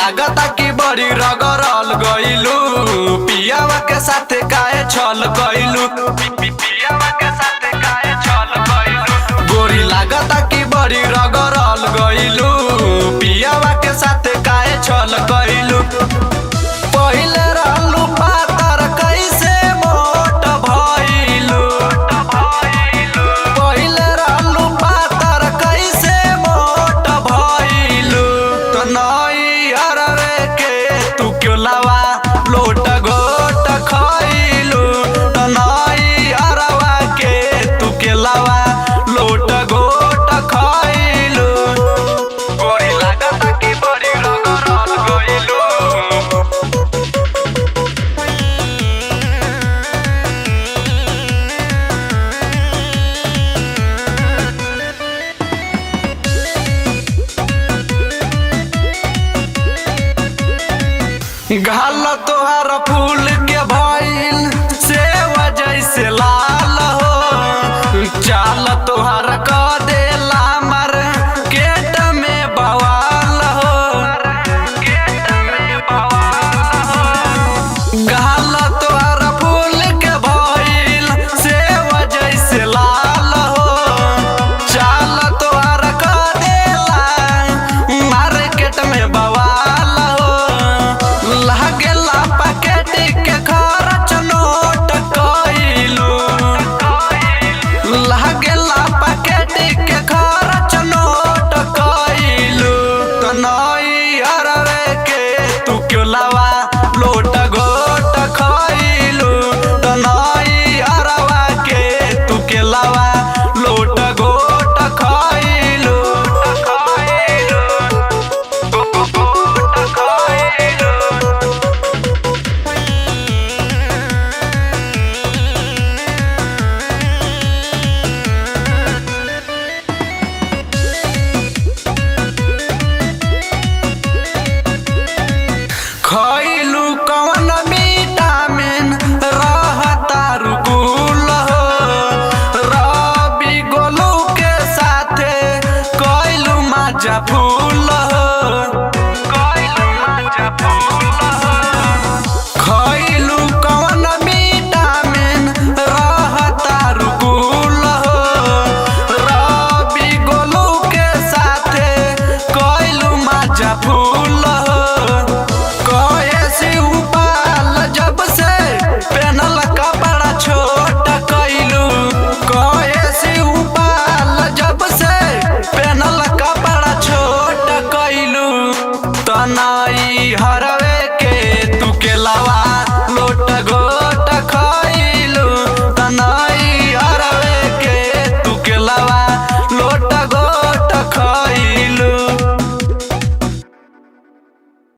लागता कि बड़ी रगड़ल गइलू, पियावा के साथे काहे छल गइलू, पियावा के साथे काहे छल गइलू। गोरी लागता कि बड़ी रगड़ल गइलू, पियावा के साथे काहे छल गइलू। पहिले रहलू पातर कैसे मोट भइलू, पहिले रहलू पातर कैसे मोट भइलू। तो नई अरवे के तू क्यों लावा लोट गोट खइलू, तो नई अरवा के तू के लावा लोट गोट खइलू। गोरी लागता कि बड़ी रगड़ल गइलू, गाल तोहर फूल के भइल सेवा जैसे लाल हो, चाल तोहर क देला मर केट में बवाल हो, केट में बवाल हो। गाल तोहर फूल के भइल सेवा जैसे लाल हो, चाल तोहर क देला मार्केट में बवाल हो। लागेला पैकेट के खर्च नोट कइलू, लागेला पैकेट के खर्च नोट कइलू। तो नई अरवे के तू क्यों लावा लोट गोट खइलू, तो नई अरवा के तू के लावा लोट गोट खइलू, गोट खइलू। खइलू कौन विटामिन रहता रुकुल हो, रवि गोलू के साथे कइलू माजा फूल